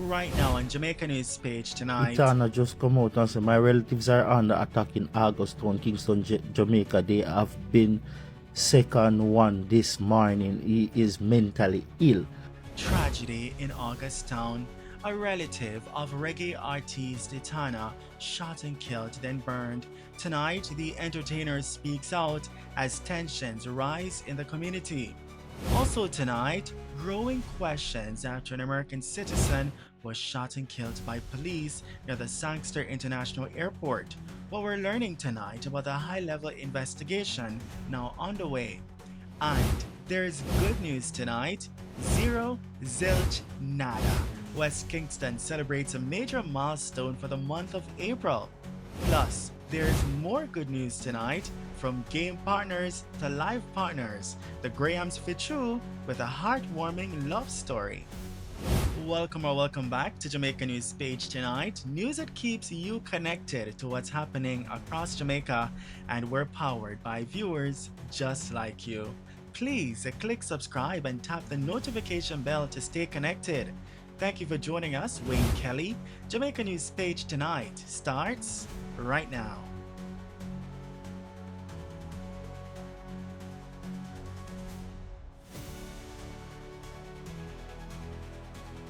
Right now on Jamaica News Page tonight. Itana just come out and say my relatives are under attack in Augustown, Kingston, Jamaica. They have been second one this morning. He is mentally ill. Tragedy in Augustown. A relative of reggae artist Itana shot and killed, then burned. Tonight, the entertainer speaks out as tensions rise in the community. Also tonight, growing questions after an American citizen was shot and killed by police near the Sangster International Airport. What we're learning tonight about the high-level investigation now underway. And there's good news tonight. Zero, zilch, nada. West Kingston celebrates a major milestone for the month of April. Plus, there's more good news tonight from game partners to live partners. The Grahams fit true with a heartwarming love story. Welcome back to Jamaica News Page tonight. News that keeps you connected to what's happening across Jamaica, and we're powered by viewers just like you. Please click subscribe and tap the notification bell to stay connected. Thank you for joining us, Wayne Kelly. Jamaica News Page tonight starts right now.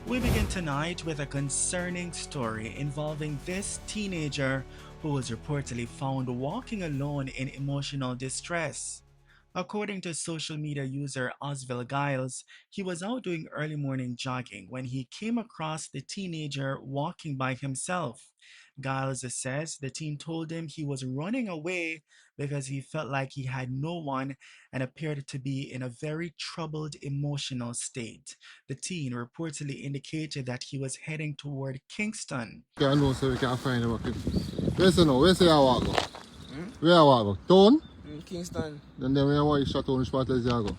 We begin tonight with a concerning story involving this teenager who was reportedly found walking alone in emotional distress. According to social media user Osville Giles, he was out doing early morning jogging when he came across the teenager walking by himself. Giles says the teen told him he was running away because he felt like he had no one and appeared to be in a very troubled emotional state. The teen reportedly indicated that he was heading toward Kingston. I know so we can find him. Where's the no? Where's the walk go? Where I walk go? Town? Kingston. And then where you shot on spot as you go?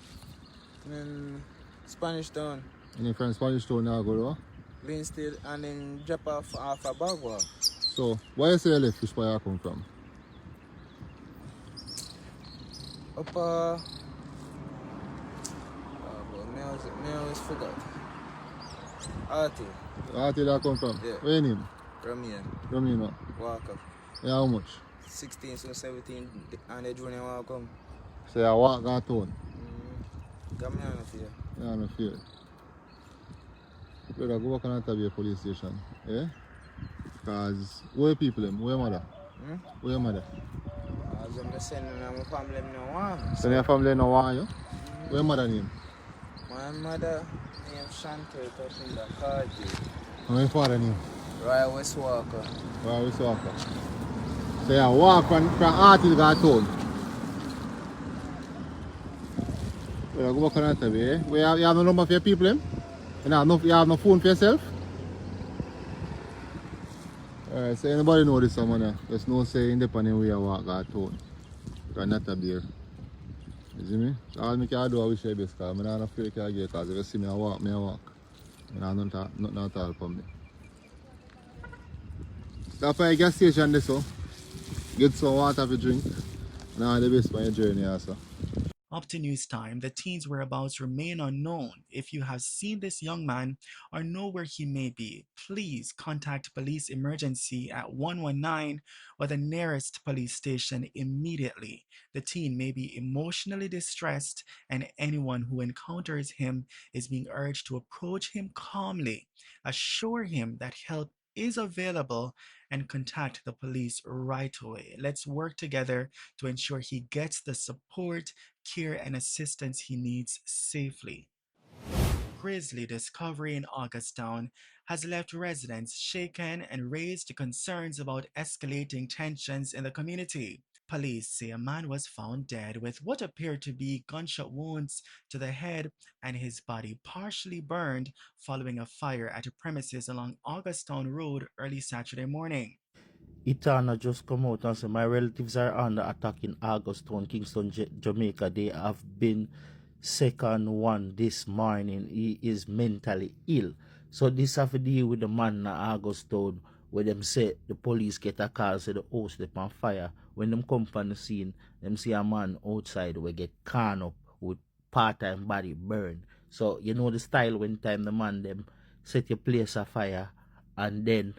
And Spanish Town. And then from Spanish Town you go though? Linstead and then drop off a Bagua. So where you say you left fish where you come from? Up me always forgot. Artie. Artie that come from? Yeah. Where you name? Ramian. Ramino. Walker. Yeah, how much? 16 so 17 and the junior walk come. So you walk that town? Come here no fear. Yeah, no fear. Brother, go back and Tabia police station. Eh? Because where people them? Where your mother? Where your mother? As I'm just saying, my family no want me. So your family no want you? Where your mother name? My mother named Chantel Tashinda Kaji. And your father name? Roy West Walker. Where we walk? So you walk from Artie to town. Brother, go back and Tabia. Where you have no number for your people them? You have no phone for yourself? Alright, so anybody know this someone? There's no say independent way I walk that town. Because not a beer. You see me? All I can do I wish I best because I'm not afraid to get because if you see me I walk. I have nothing at all from me. Stop by a gas station this so. Get some water to drink. And all the best for your journey also. Up to news time, the teen's whereabouts remain unknown. If you have seen this young man or know where he may be, please contact police emergency at 119 or the nearest police station immediately. The teen may be emotionally distressed, and anyone who encounters him is being urged to approach him calmly, assure him that help is available, and contact the police right away. Let's work together to ensure he gets the support, care, and assistance he needs safely. Grisly discovery in Augustown has left residents shaken and raised concerns about escalating tensions in the community. Police say a man was found dead with what appeared to be gunshot wounds to the head and his body partially burned following a fire at a premises along Augustown Road early Saturday morning. Itana just come out and say my relatives are under attack in Augustown, Kingston, Jamaica. They have been second one this morning. He is mentally ill. So this have to deal with the man in Augustown where them say the police get a call say the house they on fire. When them come from the scene, them see a man outside will get can up with part-time body burn. So you know the style when time the man them set your place afire, and then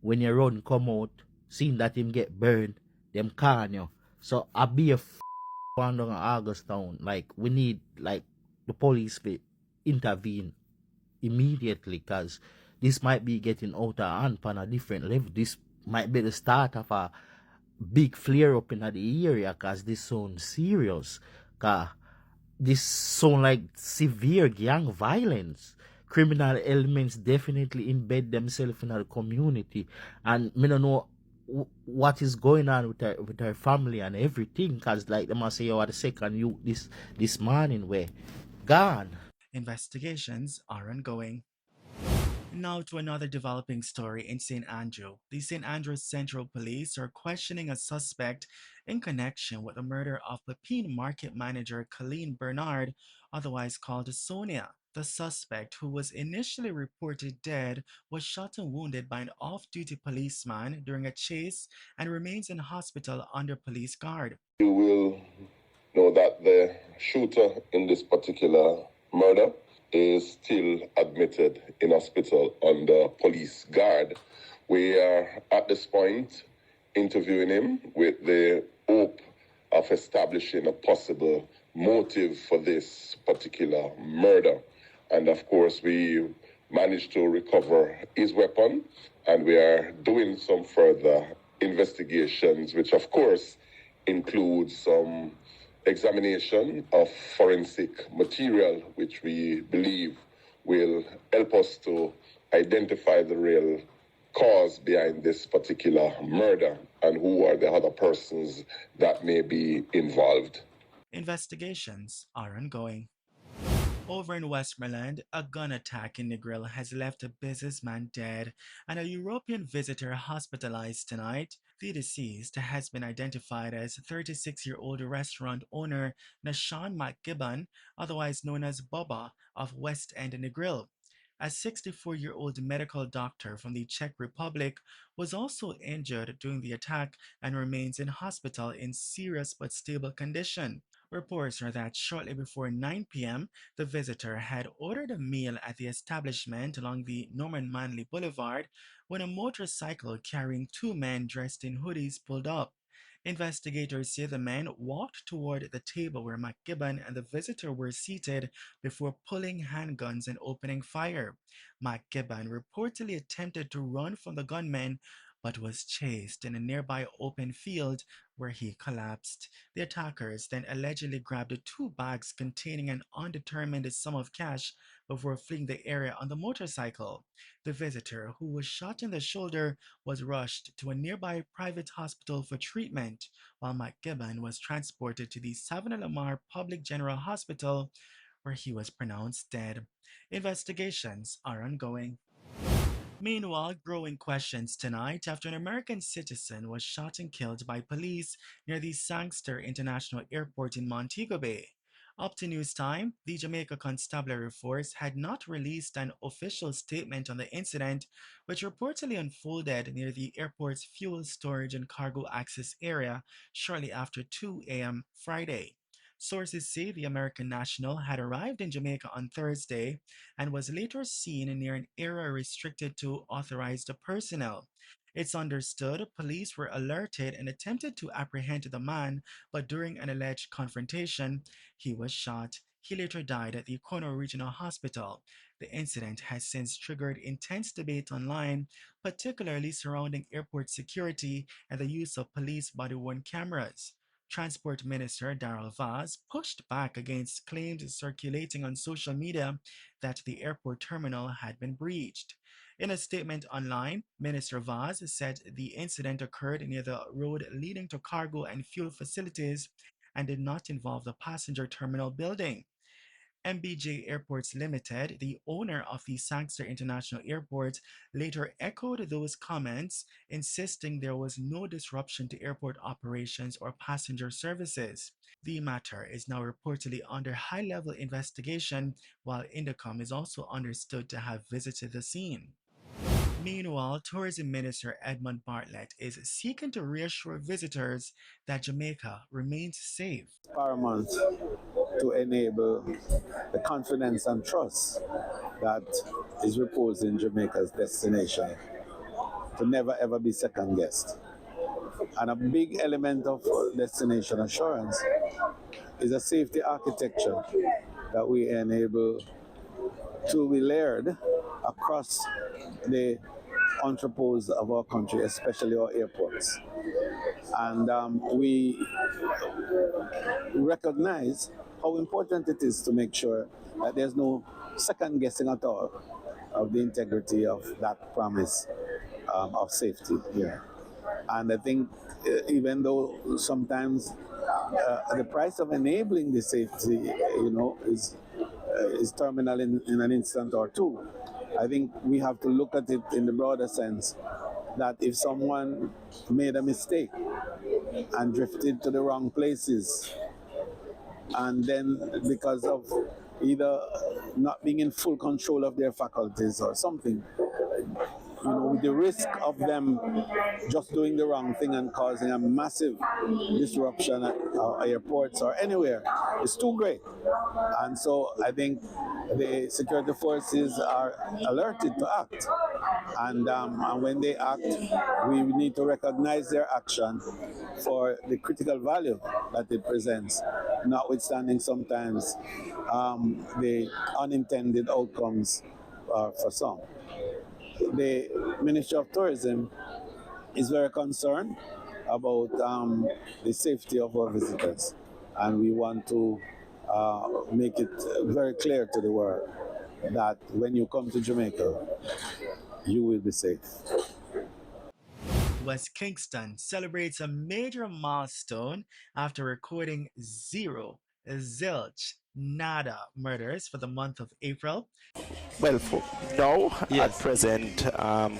when you run come out, seeing that him get burned, them can you. So I be a one down August town. Like we need like the police to intervene immediately because this might be getting out of hand on a different level. This might be the start of a big flare up in the area because this sounds serious. Cause this sound like severe gang violence. Criminal elements definitely embed themselves in our community, and me don't know what is going on with her family and everything. Cause like they must say, you are the second you this morning where gone. Investigations are ongoing. Now to another developing story in St. Andrew. The St. Andrew Central Police are questioning a suspect in connection with the murder of Pepin Market manager Colleen Bernard, otherwise called Sonia. The suspect, who was initially reported dead, was shot and wounded by an off-duty policeman during a chase and remains in hospital under police guard. You will know that the shooter in this particular murder is still admitted in hospital under police guard. We are at this point interviewing him with the hope of establishing a possible motive for this particular murder. And of course, we managed to recover his weapon, and we are doing some further investigations, which of course includes some examination of forensic material, which we believe will help us to identify the real cause behind this particular murder and who are the other persons that may be involved. Investigations are ongoing. Over in Westmoreland, a gun attack in Negril has left a businessman dead and a European visitor hospitalized tonight. The deceased has been identified as 36-year-old restaurant owner Nashawn McGibbon, otherwise known as Boba, of West End Negril. A 64-year-old medical doctor from the Czech Republic was also injured during the attack and remains in hospital in serious but stable condition. Reports are that shortly before 9 p.m., the visitor had ordered a meal at the establishment along the Norman Manley Boulevard when a motorcycle carrying two men dressed in hoodies pulled up. Investigators say the men walked toward the table where McGibbon and the visitor were seated before pulling handguns and opening fire. McGibbon reportedly attempted to run from the gunmen but was chased in a nearby open field where he collapsed. The attackers then allegedly grabbed two bags containing an undetermined sum of cash before fleeing the area on the motorcycle. The visitor, who was shot in the shoulder, was rushed to a nearby private hospital for treatment, while McGibbon was transported to the Savannah Lamar Public General Hospital, where he was pronounced dead. Investigations are ongoing. Meanwhile, growing questions tonight after an American citizen was shot and killed by police near the Sangster International Airport in Montego Bay. Up to news time, the Jamaica Constabulary Force had not released an official statement on the incident, which reportedly unfolded near the airport's fuel storage and cargo access area shortly after 2 a.m. Friday. Sources say the American national had arrived in Jamaica on Thursday and was later seen near an area restricted to authorized personnel. It's understood police were alerted and attempted to apprehend the man, but during an alleged confrontation, he was shot. He later died at the Kono Regional Hospital. The incident has since triggered intense debate online, particularly surrounding airport security and the use of police body-worn cameras. Transport Minister Darrell Vaz pushed back against claims circulating on social media that the airport terminal had been breached. In a statement online, Minister Vaz said the incident occurred near the road leading to cargo and fuel facilities and did not involve the passenger terminal building. MBJ Airports Limited, the owner of the Sangster International Airport, later echoed those comments, insisting there was no disruption to airport operations or passenger services. The matter is now reportedly under high-level investigation, while Indicom is also understood to have visited the scene. Meanwhile, Tourism Minister Edmund Bartlett is seeking to reassure visitors that Jamaica remains safe. Paramount. to enable the confidence and trust that is reposed in Jamaica's destination to never ever be second guessed. And a big element of destination assurance is a safety architecture that we enable to be layered across the entrepôts of our country, especially our airports. And we recognize how important it is to make sure that there's no second guessing at all of the integrity of that promise of safety here. And I think even though sometimes the price of enabling the safety, is terminal in an instant or two, I think we have to look at it in the broader sense that if someone made a mistake and drifted to the wrong places, and then because of either not being in full control of their faculties or something, the risk of them just doing the wrong thing and causing a massive disruption at our airports or anywhere is too great. And so I think the security forces are alerted to act. And when they act, we need to recognize their action for the critical value that it presents, notwithstanding sometimes the unintended outcomes for some. The Ministry of Tourism is very concerned about the safety of our visitors, and we want to make it very clear to the world that when you come to Jamaica, you will be safe. West Kingston celebrates a major milestone after recording zero, zilch, nada murders for the month of April. Well, for now, at present,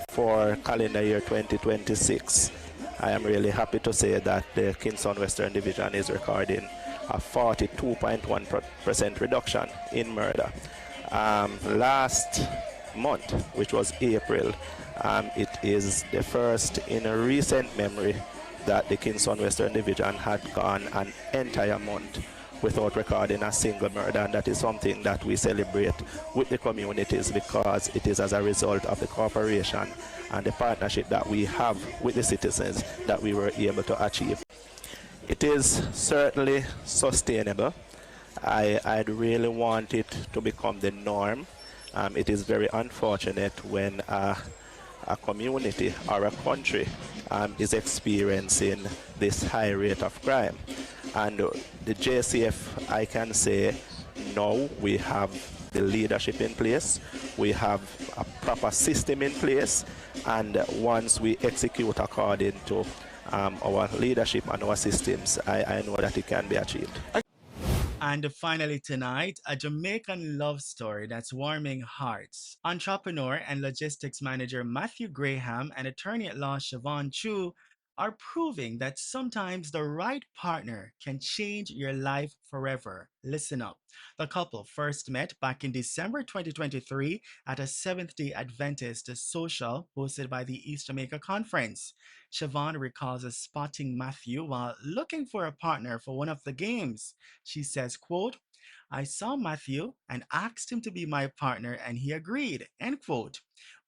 for calendar year 2026, I am really happy to say that the Kingston Western Division is recording a 42.1% reduction in murder. Last month, which was April, it is the first in a recent memory that the Kingston Western Division had gone an entire month without recording a single murder, and that is something that we celebrate with the communities because it is as a result of the cooperation and the partnership that we have with the citizens that we were able to achieve. It is certainly sustainable. I'd really want it to become the norm. It is very unfortunate when a community or a country is experiencing this high rate of crime. And the JCF, I can say, now we have the leadership in place, we have a proper system in place, and once we execute according to our leadership and our systems, I know that it can be achieved. And finally tonight, a Jamaican love story that's warming hearts. Entrepreneur and logistics manager Matthew Graham and attorney-at-law Siobhan Chu are proving that sometimes the right partner can change your life forever. Listen up. The couple first met back in December 2023 at a Seventh-day Adventist social hosted by the East Jamaica Conference. Siobhan recalls spotting Matthew while looking for a partner for one of the games. She says, quote, "I saw Matthew and asked him to be my partner and he agreed," end quote.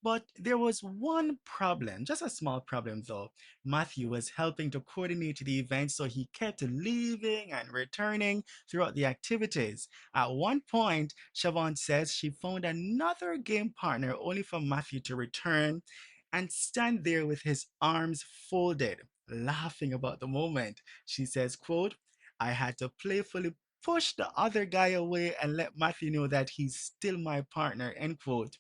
But there was one problem, just a small problem though. Matthew was helping to coordinate the event, so he kept leaving and returning throughout the activities. At one point, Siobhan says she found another game partner only for Matthew to return and stand there with his arms folded, laughing about the moment. She says, quote, "I had to playfully push the other guy away and let Matthew know that he's still my partner," end quote.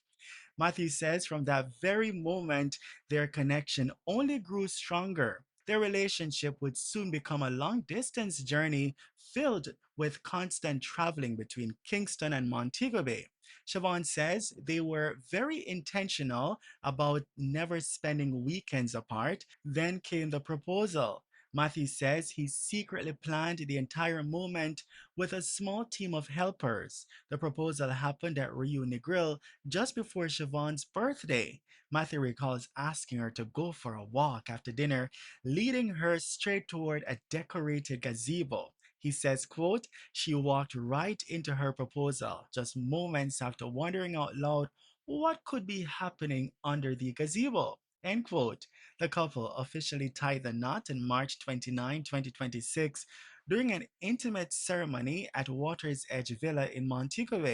Matthew says from that very moment, their connection only grew stronger. Their relationship would soon become a long distance journey filled with constant traveling between Kingston and Montego Bay. Siobhan says they were very intentional about never spending weekends apart. Then came the proposal. Matthew says he secretly planned the entire moment with a small team of helpers. The proposal happened at Reunion Grill just before Siobhan's birthday. Matthew recalls asking her to go for a walk after dinner, leading her straight toward a decorated gazebo. He says, quote, she walked right into her proposal just moments after wondering out loud what could be happening under the gazebo. End quote. The couple officially tied the knot on March 29, 2026, during an intimate ceremony at Water's Edge Villa in Montego.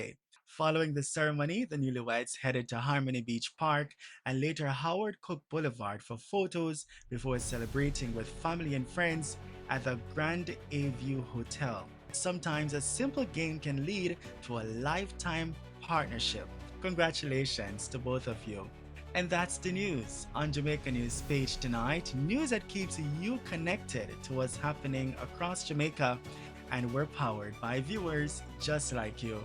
Following the ceremony, the newlyweds headed to Harmony Beach Park and later Howard Cook Boulevard for photos before celebrating with family and friends at the Grand A View Hotel. Sometimes a simple game can lead to a lifetime partnership. Congratulations to both of you. And that's the news on Jamaica News Page tonight. News that keeps you connected to what's happening across Jamaica, and we're powered by viewers just like you.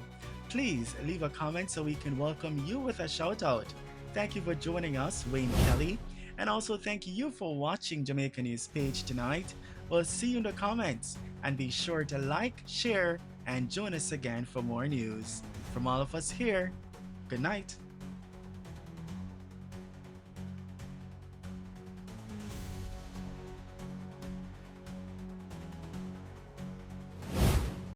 Please leave a comment so we can welcome you with a shout out. Thank you for joining us, Wayne Kelly, and also thank you for watching Jamaica News Page tonight. We'll see you in the comments, and be sure to like, share, and join us again for more news. From all of us here, good night.